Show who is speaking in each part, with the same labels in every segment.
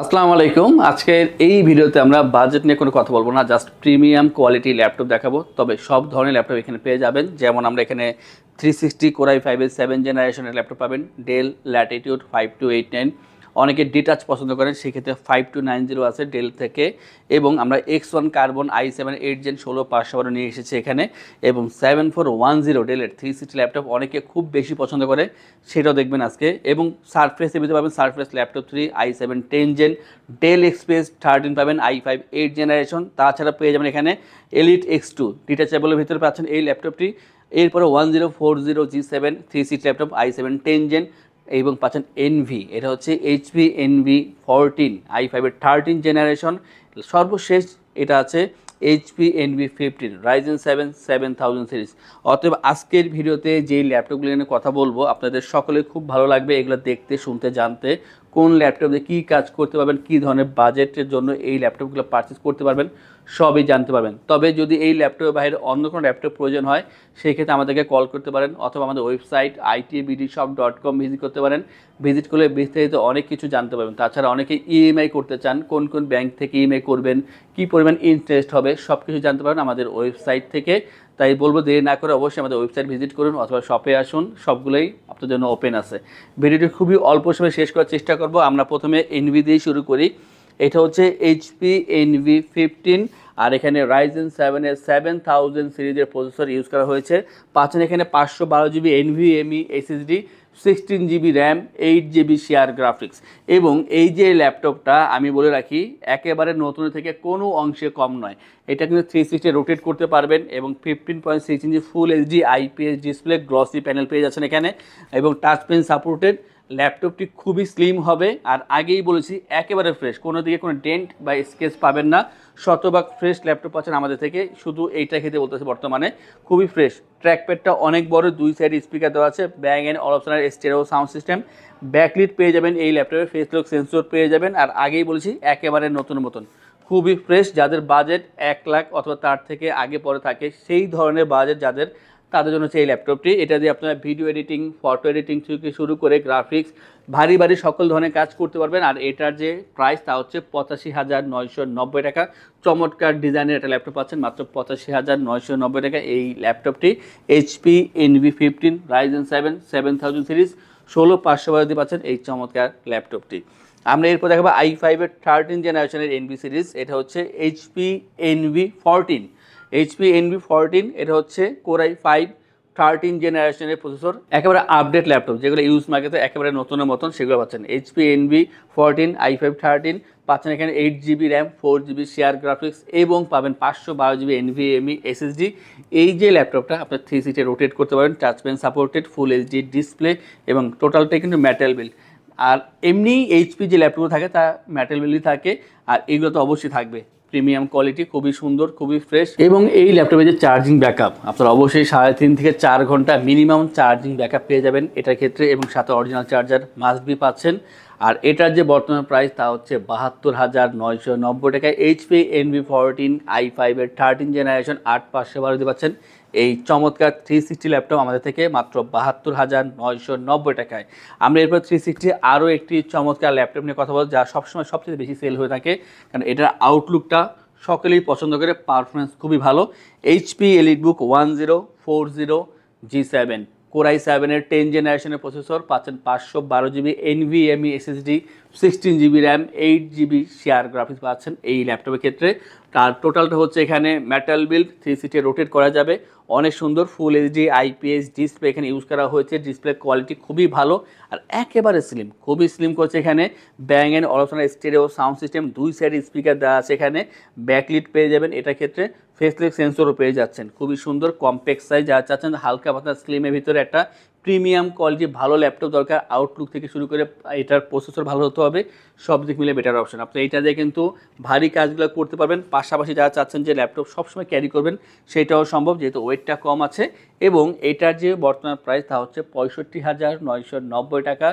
Speaker 1: আসসালামু আলাইকুম। আজকের এই ভিডিওতে আমরা বাজেট নিয়ে কোনো কথা বলবো না, জাস্ট প্রিমিয়াম কোয়ালিটি ল্যাপটপ দেখাবো। তবে সব ধরনের ল্যাপটপ এখানে পেয়ে যাবেন। যেমন আমরা এখানে 360 কোরাই 5-এর 7 জেনারেশনের ল্যাপটপ পাবেন, ডেল ল্যাটিটিউড 5289। অনেকে ডিটাচ পছন্দ করেন, সেক্ষেত্রে 5290 আছে ডেল থেকে। এবং আমরা X1 কার্বন i7 8 জেন 16500 নিয়ে এসেছি এখানে। এবং 7410 ডেলের 360 ল্যাপটপ অনেকে খুব বেশি পছন্দ করে, সেটাও দেখবেন আজকে। এবং সারফেসের ভিতরে পাবেন Surface Laptop 3 i7 10 gen, Dell express 13 পাবেন i5 8 জেনারেশন। তাছাড়া পেয়ে যাবেন এখানে এলিট X2 ডিটাচেবলের ভিতরে পাচ্ছেন এই ল্যাপটপটি। এরপরে 1040 G7 360 ল্যাপটপ i7 10 জেন এবং পাচ্ছেন এনভি, এটা হচ্ছে এইচপি এনভি 14 i5-এর 13 জেনারেশন। সর্বশেষ এটা আছে এইচপি এনভি 15 রাইজেন 7 7000 সিরিজ। অতএব আজকের ভিডিওতে যেই ল্যাপটপগুলো নিয়ে কথা বলবো আপনাদের সকলে খুব ভালো লাগবে এগুলো দেখতে, শুনতে, জানতে। কোন ল্যাপটপে কী কাজ করতে পারবেন, কী ধরনের বাজেটের জন্য এই ল্যাপটপগুলো পারচেস করতে পারবেন, সবই জানতে পারবেন। তবে যদি এই ল্যাপটপের বাইরে অন্য কোনো ল্যাপটপ প্রয়োজন হয়, সেই ক্ষেত্রে আমাদেরকে কল করতে পারেন অথবা আমাদের ওয়েবসাইট itbdshop.com ভিজিট করতে পারেন। ভিজিট করলে বিস্তারিত অনেক কিছু জানতে পারবেন। তাছাড়া অনেকে ইএমআই করতে চান, কোন কোন ব্যাংক থেকে ইএমআই করবেন, কী পরিমাণ ইন্টারেস্ট হবে, সব কিছু জানতে পারেন আমাদের ওয়েবসাইট থেকে। তাই বলবো দেরি না করে অবশ্যই আমাদের ওয়েবসাইট ভিজিট করুন অথবা শপে আসুন, সবগুলোই আপনাদের জন্য ওপেন আছে। ভিডিওটি খুবই অল্প সময় শেষ করার চেষ্টা করব। আমরা প্রথমে এনভি দিয়েই শুরু করি। এটা হচ্ছে এইচপি এনভি 15, আর এখানে রাইজেন 7-এর 7000 সিরিজের প্রসেসর ইউজ করা হয়েছে। পাচ্ছেন এখানে 512 GB NVMe SSD, 16 GB RAM, 8 GB share graphics. এবং এই যে ল্যাপটপটা আমি বলে রাখি একেবারে নতুন থেকে কোনো অংশে কম নয়। এটা কিন্তু 360 রোটেট করতে পারবেন এবং 15.6 inch full HD IPS display, glossy panel পেয়ে যাচ্ছেন এখানে এবং টাচ পেন সাপোর্টেড। ল্যাপটপটি খুবই স্লিম হবে, আর আগেই বলেছি একেবারে ফ্রেশ, কোনো দিকে কোনো ডেন্ট বা স্কেচ পাবেন না। শতভাগ ফ্রেশ ল্যাপটপ পাচ্ছেন আমাদের থেকে, শুধু এইটা খেতে বলতেছে বর্তমানে খুবই ফ্রেশ। ট্র্যাকপ্যাডটা অনেক বড়, 2 সাইড স্পিকার দেওয়া আছে, Bang and Olufsen stereo sound system, backlit পেয়ে যাবেন এই ল্যাপটপে, ফেস লক সেন্সর পেয়ে যাবেন। আর আগেই বলেছি একেবারে নতুন মতন, খুবই ফ্রেশ। যাদের বাজেট 1 লাখ অথবা তার থেকে আগে পরে থাকে, সেই ধরনের বাজেট যাদের, তাদের জন্য হচ্ছে এই ল্যাপটপটি। এটা দিয়ে আপনারা ভিডিও এডিটিং, ফটো এডিটিং থেকে শুরু করে গ্রাফিক্স, ভারী ভারী সকল ধরনের কাজ করতে পারবেন। আর এটার যে প্রাইস তা হচ্ছে 85,990 টাকা। চমৎকার ডিজাইনের একটা ল্যাপটপ পাচ্ছেন মাত্র 85,990 টাকা। এই ল্যাপটপটি এইচপি এনভি 15 রাইজেন 7 7000 সিরিজ 16500 দিয়ে পাচ্ছেন এই চমৎকার ল্যাপটপটি। আমরা এরপর দেখাবো i5-এর 13 জেনারেশনের এনভি সিরিজ। এটা হচ্ছে এইচপি এনভি 14, এইচপি এনভি 14। এটা হচ্ছে কোরাই 5 13 জেনারেশনের প্রসেসর, একেবারে আপডেট ল্যাপটপ, যেগুলো ইউজ মার্কেটে একেবারে নতুনের মতন, সেগুলো পাচ্ছেন এইচপি এনভি 14 i5 13। পাচ্ছেন এখানে 8 GB RAM, 4 GB share graphics এবং পাবেন 512 জিবি এনভিএমই এসএসডি। এই যে ল্যাপটপটা আপনার 360 রোটেট করতে পারেন, touch pen supported, full HD display এবং টোটালটাই কিন্তু মেটাল বিল্ড। আর এমনি এইচপি যে ল্যাপটপগুলো থাকে তা মেটাল বিল্ডই থাকে, আর এগুলো তো অবশ্যই থাকবে। প্রিমিয়াম কোয়ালিটি, খুবই সুন্দর, খুবই ফ্রেশ। এবং এই ল্যাপটপে যে চার্জিং ব্যাকআপ, আপনারা অবশ্যই 3.5 থেকে 4 ঘন্টা মিনিমাম চার্জিং ব্যাকআপ পেয়ে যাবেন এটার ক্ষেত্রে, এবং সাথে অরিজিনাল চার্জার মাস্ট বি পাচ্ছেন। আর এটার যে বর্তমান প্রাইস তা হচ্ছে 72,990 টাকা। এইচপি এনভি 14 i5-এর 13 জেনারেশন 8512 দিয়ে পাচ্ছেন এই চমৎকার 360 ল্যাপটপ আমাদের থেকে মাত্র 72,990 টাকায়। আমরা এরপর 360 আরও একটি চমৎকার ল্যাপটপ নিয়ে কথা বলবো, যা সবসময় সবচেয়ে বেশি সেল হয়ে থাকে, কারণ এটার আউটলুকটা সকলেই পছন্দ করে, পারফরমেন্স খুবই ভালো। এইচপি এলিটবুক 1040 G7 কোরাই 7-এর 10 জেনারেশনের প্রসেসর, পাচ্ছেন 512 GB NVMe SSD, 16 GB RAM, 8 GB share graphics পাচ্ছেন এই ল্যাপটপের ক্ষেত্রে। তার টোটালটা হচ্ছে এখানে মেটাল বিল্ড, 360 রোটেট করা যাবে, অনেক সুন্দর ফুল এইচডি আইপিএস ডিসপ্লে এখানে ইউজ করা হয়েছে। ডিসপ্লে কোয়ালিটি খুবই ভালো আর একেবারে স্লিম, খুবই স্লিম করছে। এখানে bang and Olufsen stereo sound system, 2 side speaker দেওয়া আছে, এখানে ব্যাকলিট পেয়ে যাবেন এটার ক্ষেত্রে, ফেস লক সেন্সরও পেয়ে যাচ্ছেন। খুবই সুন্দর কম্প্যাক্ট সাইজ, যারা চাচ্ছেন হালকা পাতলা স্লিমের ভিতরে একটা প্রিমিয়াম কোয়ালিটি ভালো ল্যাপটপ দরকার, আউটলুক থেকে শুরু করে এটার প্রসেসর ভালো হতে হবে, সব দিক মিলে বেটার অপশন। আপনি এইটা দিয়ে কিন্তু ভারী কাজগুলো করতে পারবেন, পাশাপাশি যারা চাচ্ছেন যে ল্যাপটপ সবসময় ক্যারি করবেন সেটাও সম্ভব, যেহেতু ওয়েটটা কম আছে। এবং এটার যে বর্তমান প্রাইস তা হচ্ছে 65,990 টাকা।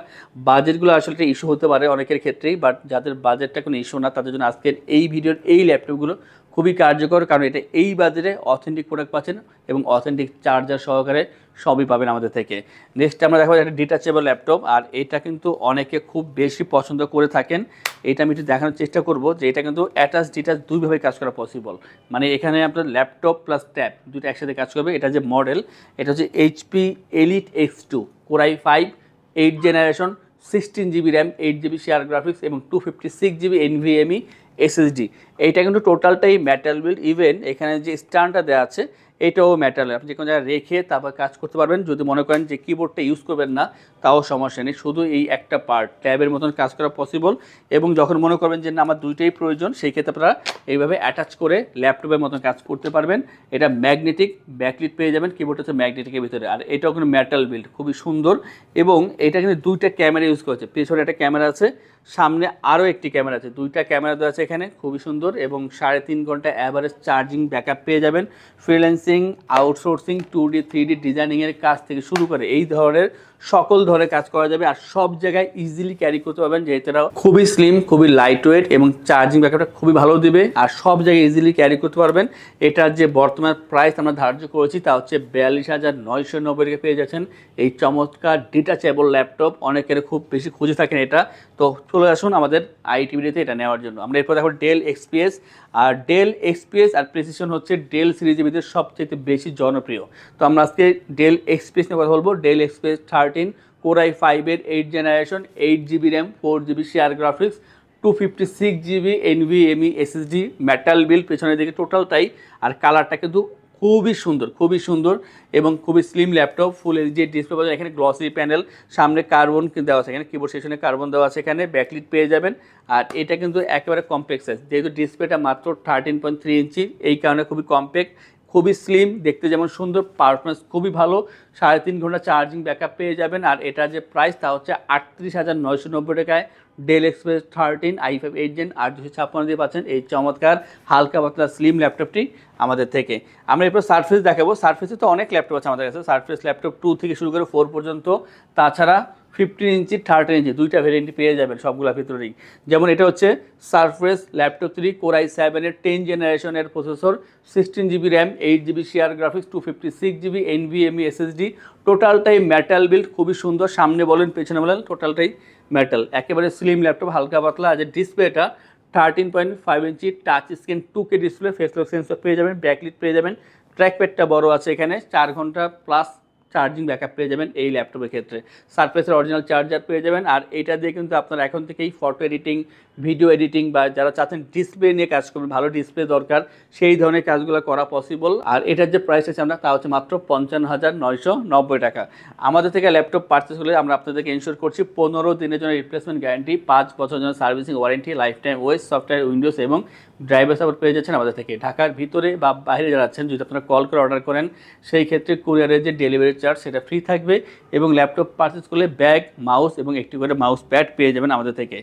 Speaker 1: বাজেটগুলো আসলে একটা ইস্যু হতে পারে অনেকের ক্ষেত্রেই, বাট যাদের বাজেটটা কোনো ইস্যু না তাদের জন্য আজকের এই ভিডিওর এই ল্যাপটপগুলো খুবই কার্যকর, কারণ এটা এই বাজারে অথেন্টিক প্রোডাক্ট পাচ্ছেন এবং অথেন্টিক চার্জার সহকারে সবই পাবেন আমাদের থেকে। নেক্সট আমরা দেখাবো একটা ডিটাচেবল ল্যাপটপ, আর এটা কিন্তু অনেকে খুব বেশি পছন্দ করে থাকেন। এটা আমি একটু দেখানোর চেষ্টা করব যে এটা কিন্তু অ্যাটাচ ডিটাচ দুইভাবে কাজ করা পসিবল, মানে এখানে আপনার ল্যাপটপ প্লাস ট্যাব দুটো একসাথে কাজ করবে। এটা যে মডেল, এটা হচ্ছে HP Elite X2 Core i5 8 generation, 16GB RAM, 8GB share graphics এবং 256GB NVMe SSD। এইটা কিন্তু টোটালটাই মেটাল বিল্ড, ইভেন এখানে যে স্ট্যান্ডটা দেওয়া আছে এটাও মেটাল, আপনি যে কোনো জায়গায় রেখে তারপর কাজ করতে পারবেন। যদি মনে করেন যে কিবোর্ডটা ইউজ করবেন না তাও সমস্যা নেই, শুধু এই একটা পার্ট ট্যাবের মতন কাজ করা পসিবল। এবং যখন মনে করবেন যে না আমার দুইটাই প্রয়োজন, সেই ক্ষেত্রে আপনারা এইভাবে অ্যাটাচ করে ল্যাপটপের মতন কাজ করতে পারবেন। এটা ম্যাগনেটিক ব্যাকলিট পেয়ে যাবেন, কিবোর্ড হচ্ছে ম্যাগনেটিকের ভিতরে, আর এটাও কিন্তু মেটাল বিল্ড, খুবই সুন্দর। এবং এটা কিন্তু দুইটা ক্যামেরা ইউজ করেছে, পেছনে একটা ক্যামেরা আছে, সামনে আরও একটি ক্যামেরা আছে, দুইটা ক্যামেরা দেওয়া আছে এখানে, খুবই সুন্দর। এবং 3.5 ঘন্টা অ্যাভারেজ চার্জিং ব্যাকআপ পেয়ে যাবেন। ফ্রিল্যান্সিং, আউটসোর্সিং, 2D 3D ডিজাইনিংয়ের কাজ থেকে শুরু করে এই ধরনের সকল ধরনের কাজ করা যাবে, আর সব জায়গায় ইজিলি ক্যারি করতে পারবেন, যেহেতু এটা খুবই স্লিম, খুবই লাইট ওয়েট এবং চার্জিং ব্যাকআপটা খুবই ভালো দিবে, আর সব জায়গায় ইজিলি ক্যারি করতে পারবেন। এটার যে বর্তমান প্রাইস আমরা ধার্য করেছি তা হচ্ছে 42,990 টাকা পেয়ে যাচ্ছেন এই চমৎকার ডিটাচেবল ল্যাপটপ। অনেকের খুব বেশি খুঁজে থাকেন এটা, তো চলে আসুন আমাদের আইটিভিতে এটা নেওয়ার জন্য। আমরা এরপর দেখো ডেল XPS, আর ডেল XPS আর প্রিসিশন হচ্ছে ডেল সিরিজের ভিতরে সবচেয়ে বেশি জনপ্রিয়। তো আমরা আজকে ডেল XPS নিয়ে কথা বলবো। ডেল XPS 13 Core i5 এর 8 generation, 8GB RAM, 4GB share graphics, 256GB NVMe SSD, metal build পেছনের দিকে টোটালটাই, আর কালারটা কিন্তু খুবই সুন্দর, খুবই সুন্দর এবং খুবই স্লিম ল্যাপটপ। ফুল এইচডি ডিসপ্লে পাবেন এখানে, গ্লসি প্যানেল, সামনে কার্বন দেওয়া আছে এখানে, কিবোর্ড সেকশনে কার্বন দেওয়া আছে এখানে, ব্যাকলিট পেয়ে যাবেন। আর এটা কিন্তু একেবারে কম্প্যাক্ট সাইজ, যেহেতু ডিসপ্লেটা মাত্র 13.3 ইঞ্চি, এই কারণে খুবই কম্প্যাক্ট, খুবই স্লিম, দেখতে যেমন সুন্দর, পারফরমেন্স খুবই ভালো। 3.5 ঘন্টা চার্জিং ব্যাকআপ পেয়ে যাবেন। আর এটার যে প্রাইস তা হচ্ছে 38,990 টাকায় ডেল XPS 13 i5 8 Gen 856 দিয়ে পাচ্ছেন এই চমৎকার হালকা পাতলা স্লিম ল্যাপটপটি আমাদের থেকে। আমরা এরপর সারফেস দেখাবো। সারফেসে তো অনেক ল্যাপটপ আছে আমাদের কাছে, সারফেস ল্যাপটপ 2 থেকে শুরু করে 4 পর্যন্ত, তাছাড়া 15 ইঞ্চি 13 ইঞ্চি দুইটা ভেরিয়েন্ট পেয়ে যাবেন সবগুলোর ভিতরেই। যেমন এটা হচ্ছে সারফেস ল্যাপটপ 3 Core i7 এর 10 জেনারেশনের processor, 16GB RAM, 8GB share graphics, 256GB NVMe SSD, টোটালটাই মেটাল বিল্ড, খুবই সুন্দর। সামনে বলেন পেছনে বলেন টোটালটাই মেটাল, একেবারে স্লিম ল্যাপটপ, হালকা পাতলা। আর যে ডিসপ্লেটা 13.5 ইঞ্চি touch screen 2K display, face lock sensor পেয়ে যাবেন, ব্যাকলিট পেয়ে যাবেন, ট্র্যাকপ্যাডটা বড় আছে এখানে, 4 ঘন্টা প্লাস চার্জিং ব্যাকআপ পেয়ে যাবেন এই ল্যাপটপের ক্ষেত্রে। সারফেসের অরিজিনাল চার্জার পেয়ে যাবেন। আর এটা দিয়ে কিন্তু আপনারা এখন থেকেই ফটো এডিটিং, ভিডিও এডিটিং বা যারা চাচ্ছেন ডিসপ্লে নিয়ে কাজ করবেন, ভালো ডিসপ্লে দরকার, সেই ধরনের কাজগুলো করা পসিবল। আর এটার যে প্রাইস আছে আমরা তা হচ্ছে মাত্র 55,990 টাকা। আমাদের থেকে ল্যাপটপ পারচেস হলে আমরা আপনাদেরকে ইনশিওর করছি 15 দিনের জন্য রিপ্লেসমেন্ট গ্যারান্টি, 5 বছরের জন্য servicing warranty, life time OS, software, Windows এবং ড্রাইভার সাপোর্ট পেয়ে যাচ্ছেন আমাদের থেকে। ঢাকার ভিতরে বা বাইরে যারা আছেন, যদি আপনারা কল করে অর্ডার করেন সেই ক্ষেত্রে কুরিয়ারের যে ডেলিভারি চার্জ সেটা ফ্রি থাকবে, এবং ল্যাপটপ পারচেস করলে ব্যাগ, মাউস এবং একটি করে মাউস প্যাড পেয়ে যাবেন আমাদের থেকে।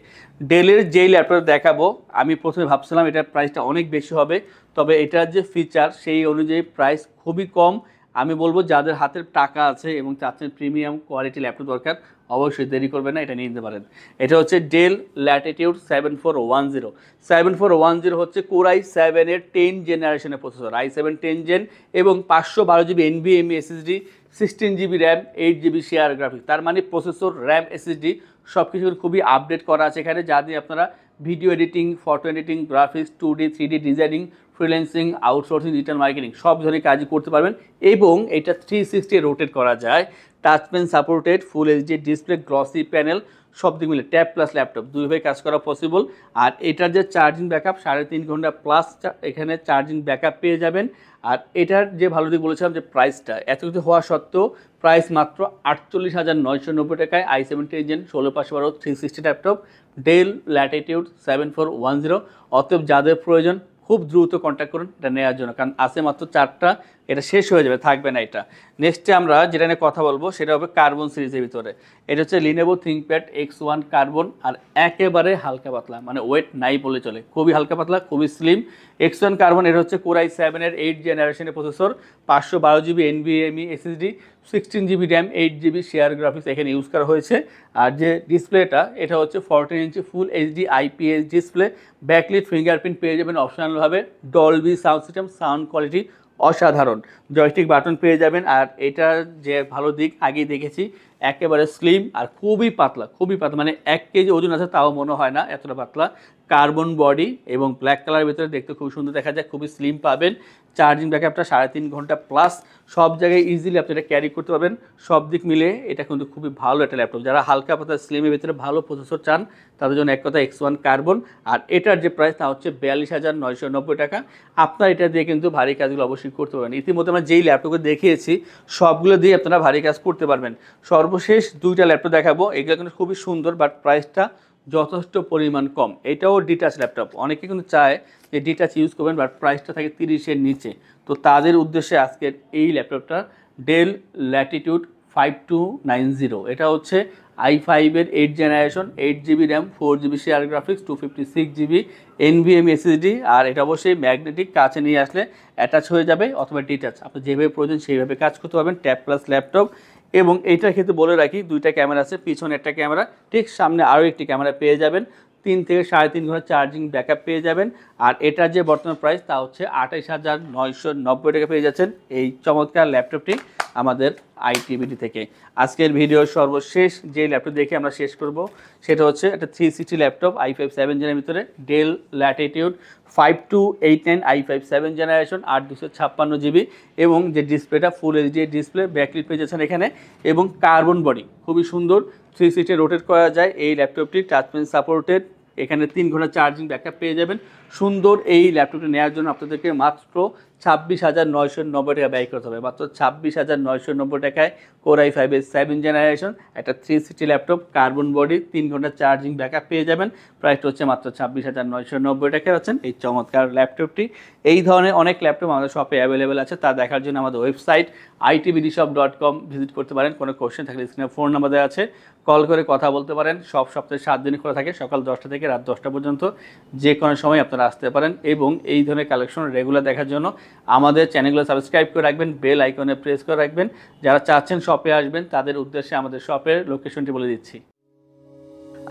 Speaker 1: ডেলের যেই ল্যাপটপ দেখাবো, আমি প্রথমে ভাবছিলাম এটার প্রাইসটা অনেক বেশি হবে, তবে এটার যে ফিচার সেই অনুযায়ী প্রাইস খুবই কম। আমি বলবো যাদের হাতের টাকা আছে এবং চাচ্ছেন প্রিমিয়াম কোয়ালিটি ল্যাপটপ দরকার, অবশ্যই দেরি করবেন না, এটা নিয়ে নিতে পারেন। এটা হচ্ছে ডেল ল্যাটিটিউড 7410। 7410 হচ্ছে Core i7 এর 10 জেনারেশনের প্রসেসর, i7 10 জেন, এবং 512GB NVMe SSD, 16GB RAM, 8GB share graphics. তার মানে প্রসেসর, র্যাম, SSD সব কিছু খুবই আপডেট করা আছে এখানে, যা দিয়ে আপনারা video editing, photo editing, graphics, 2D 3D designing, freelancing, outsourcing, digital marketing সব ধরনের কাজই করতে পারবেন। এবং এটা 360 রোটেট করা যায়, touch pen supported, full HD display, glossy panel, সব দিক মিলে ট্যাব প্লাস ল্যাপটপ দুইভাবে কাজ করা পসিবল। আর এটার যে চার্জিং ব্যাকআপ 3.5 ঘন্টা প্লাস এখানে চার্জিং ব্যাকআপ পেয়ে যাবেন। আর এটার যে ভালো দিক বলেছিলাম যে প্রাইসটা এত কিছু হওয়া সত্ত্বেও প্রাইস মাত্র 48,990 টাকায় i7 10 gen 16/12 360 laptop del Latitude 7410। অতএব যাদের প্রয়োজন খুব দ্রুত কন্ট্যাক্ট করুন এটা নেওয়ার জন্য, কারণ আছে মাত্র 4টা, এটা শেষ হয়ে যাবে, থাকবে না এটা। নেক্সটে আমরা যেটা নিয়ে কথা বলবো সেটা হবে কার্বন সিরিজের ভিতরে। এটা হচ্ছে লিনোভো থিংকপ্যাড X1 কার্বন, আর একেবারে হালকা পাতলা, মানে ওয়েট নাই বলে চলে, খুবই হালকা পাতলা, খুবই স্লিম। X1 কার্বন, এটা হচ্ছে কোর i7 এর 8 জেনারেশনের processor, 512 GB NVMe SSD, 16 GB RAM, 8 GB share graphics এখানে ইউজ করা হয়েছে। আর যে ডিসপ্লেটা, এটা হচ্ছে 14 inch full HD IPS display, backlit fingerprint পেয়ে যাবেন অপশনালভাবে, Dolby sound system, sound quality অসাধারণ, জয়স্টিক বাটন পেয়ে যাবেন। আর এটার যে ভালো দিক আগেই দেখেছি, একেবারে স্লিম আর খুবই পাতলা, খুবই পাতলা, মানে 1 কেজি ওজন আছে তাও মনে হয় না এতটা পাতলা। কার্বন বডি এবং ব্ল্যাক কালারের ভিতরে দেখতে খুব সুন্দর দেখা যায়, খুবই স্লিম পাবেন। চার্জিং ব্যাকআপটা 3.5 ঘন্টা প্লাস, সব জায়গায় ইজিলি আপনি এটা ক্যারি করতে পারবেন। সব দিক মিলে এটা কিন্তু খুবই ভালো একটা ল্যাপটপ। যারা হালকা পাতলা স্লিমের ভিতরে ভালো প্রসেসর চান তাদের জন্য এক কথা X1 কার্বন। আর এটার যে প্রাইস তা হচ্ছে 42,990 টাকা। আপনারা এটা দিয়ে কিন্তু ভারী কাজগুলো অবশ্যই করতে পারবেন। ইতিমধ্যে আমরা যেই ল্যাপটপে দেখিয়েছি সবগুলো দিয়ে আপনারা ভারী কাজ করতে পারবেন। সর্বশেষ 2টা ল্যাপটপ দেখাবো, এগুলো কিন্তু খুবই সুন্দর, বাট প্রাইসটা যথেষ্ট পরিমাণ কম। এটাও ডিটাচ ল্যাপটপ, অনেকে কিন্তু চায় যে ডিটাচ ইউজ করবেন, বাট প্রাইসটা থাকে 30-এর নিচে। তো তাদের উদ্দেশ্যে আজকের এই ল্যাপটপটা ডেল ল্যাটিটিউড 5290। এটা হচ্ছে i5 এর 8 generation, 8 GB RAM, 4 GB share graphics, 256 GB NVMe SSD। আর এটা অবশ্যই ম্যাগনেটিক, কাছে নিয়ে আসলে অ্যাটাচ হয়ে যাবে অথবা ডিটাচ, আপনি যেভাবে প্রয়োজন সেইভাবে কাজ করতে পারবেন। Tab plus laptop. এবং এইটার ক্ষেত্রে বলে রাখি, 2টা ক্যামেরা আছে, পিছনে একটা ক্যামেরা, ঠিক সামনে আরও একটি ক্যামেরা পেয়ে যাবেন। 3 থেকে 3.5 ঘন্টা চার্জিং ব্যাকআপ পেয়ে যাবেন। আর এটার যে বর্তমান প্রাইস তা হচ্ছে 28,990 টাকা পেয়ে যাচ্ছেন এই চমৎকার ল্যাপটপটি আমাদের ITBD থেকে। আজকের ভিডিওর সর্বশেষ যে ল্যাপটপ দেখে আমরা শেষ করব সেটা হচ্ছে একটা 360 ল্যাপটপ i5 7 জেনের ভিতরে, del Latitude 5289 i5 7 generation, 8/256 GB. এবং যে ডিসপ্লেটা ফুল এইচডি ডিসপ্লে, ব্যাকলিট পেয়ে যাচ্ছেন এখানে, এবং কার্বন বডি খুবই সুন্দর, 360 রোটেট করা যায় এই ল্যাপটপটি, টাচপেন সাপোর্টেড। এখানে 3 ঘন্টা চার্জিং ব্যাকআপ পেয়ে যাবেন। সুন্দর এই ল্যাপটপটি নেওয়ার জন্য আপনাদেরকে মাত্র 26,990 টাকা ব্যয় করতে হবে, মাত্র 26,990 টাকায় কোর i5 এর 7 জেনারেশন একটা 360 ল্যাপটপ, কার্বন বডি, 3 ঘন্টা চার্জিং ব্যাকআপ পেয়ে যাবেন। প্রাইসটা হচ্ছে মাত্র 26,990 টাকায় পাচ্ছেন এই চমৎকার ল্যাপটপটি। এই ধরনের অনেক ল্যাপটপ আমাদের শপে অ্যাভেলেবেল আছে, তা দেখার জন্য আমাদের ওয়েবসাইট itbdshop.com ভিজিট করতে পারেন। কোনো কোশ্চেন থাকলে স্ক্রিনে ফোন নাম্বার দেওয়া আছে, কল করে কথা বলতে পারেন। সব সপ্তাহে 7 দিন খোলা থাকে, সকাল 10টা থেকে রাত 10টা পর্যন্ত, যে কোনো সময় আপনারা আসতে পারেন। এবং এই ধরনের কালেকশন রেগুলার দেখার জন্য আমাদের চ্যানেলগুলো সাবস্ক্রাইব করে রাখবেন, বেল আইকনে প্রেস করে রাখবেন। যারা চাচ্ছেন শপে আসবেন তাদের উদ্দেশ্যে আমাদের শপের লোকেশনটি বলে দিচ্ছি।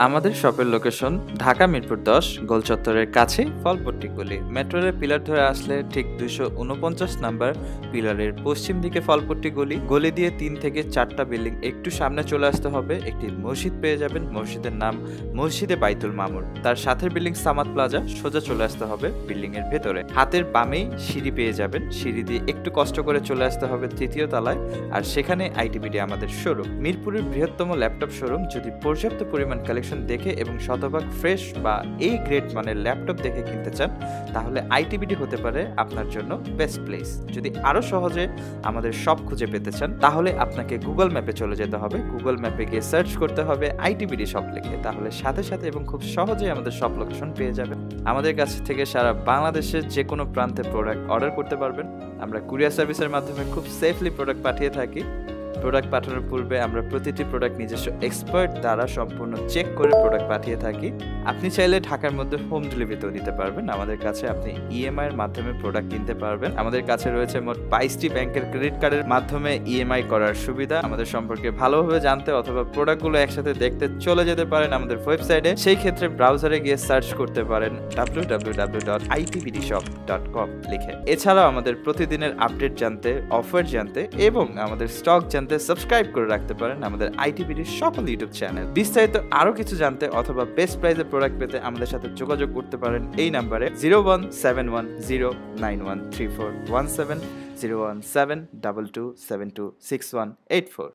Speaker 2: আমাদের শপের লোকেশন ঢাকা মিরপুর 10 গোল চত্বরের কাছে ফলপট্টি গলি। মেট্রো রেল পিলার ধরে আসলে ঠিক 249 নাম্বার পিলারের পশ্চিম দিকে ফলপট্টি গলি। গলি দিয়ে 3 থেকে 4টা বিল্ডিং একটু সামনে চলে আসতে হবে, একটি মসজিদ পেয়ে যাবেন, মসজিদের নাম মসজিদে বাইতুল মামুর। তার সাথে বিল্ডিং সামাদ প্লাজা, সোজা চলে আসতে হবে বিল্ডিং এর ভেতরে। হাতের বামেই সিঁড়ি পেয়ে যাবেন, সিঁড়ি দিয়ে একটু কষ্ট করে চলে আসতে হবে 3য় তলায়, আর সেখানে ITBD আমাদের শোরুম। মিরপুরের বৃহত্তম ল্যাপটপ শোরুম। যদি পর্যাপ্ত পরিমাণ কালেকশন দেখে এবং শতভাগ ফ্রেশ বা এই গ্রেড মানের ল্যাপটপ দেখে কিনতে চান তাহলে ITBD হতে পারে আপনার জন্য বেস্ট প্লেস। যদি আরো সহজে আমাদের শপ খুঁজে পেতে চান তাহলে আপনাকে গুগল ম্যাপে চলে যেতে হবে। গুগল ম্যাপে গিয়ে সার্চ করতে হবে ITBD শপ লিখে, তাহলে সাথে সাথে এবং খুব সহজেই আমাদের শপ লোকেশন পেয়ে যাবেন। আমাদের কাছ থেকে সারা বাংলাদেশের যে কোনো প্রান্তে প্রোডাক্ট অর্ডার করতে পারবেন। আমরা কুরিয়ার সার্ভিসের মাধ্যমে খুব সেফলি প্রোডাক্ট পাঠিয়ে থাকি। প্রোডাক্ট পাঠানোর পূর্বে আমরা প্রতিটি প্রোডাক্ট নিজস্ব এক্সপার্ট দ্বারা সম্পূর্ণ চেক করে প্রোডাক্ট পাঠিয়ে থাকি। আপনি চাইলে ঢাকার মধ্যে হোম ডেলিভারিতেও দিতে পারবেন। আমাদের কাছে আপনি EMI এর মাধ্যমে প্রোডাক্ট কিনতে পারবেন। আমাদের কাছে রয়েছে মোট 22টি ব্যাংকের ক্রেডিট কার্ডের মাধ্যমে EMI করার সুবিধা। আমাদের সম্পর্কে ভালোভাবে জানতে অথবা প্রোডাক্টগুলো একসাথে দেখতে চলে যেতে পারেন আমাদের ওয়েবসাইটে। সেই ক্ষেত্রে ব্রাউজারে গিয়ে সার্চ করতে পারেন www.itbdshop.com লিখে। এছাড়াও আমাদের প্রতিদিনের আপডেট জানতে, অফার জানতে এবং আমাদের স্টক জানতে সাবস্ক্রাইব করে রাখতে পারেন আমাদের ITBD সকল ইউটিউব চ্যানেল। বিস্তারিত আরো কিছু জানতে অথবা বেস্ট প্রাইসে প্রোডাক্ট পেতে আমাদের সাথে যোগাযোগ করতে পারেন এই নাম্বারে 01710913417 01722726184।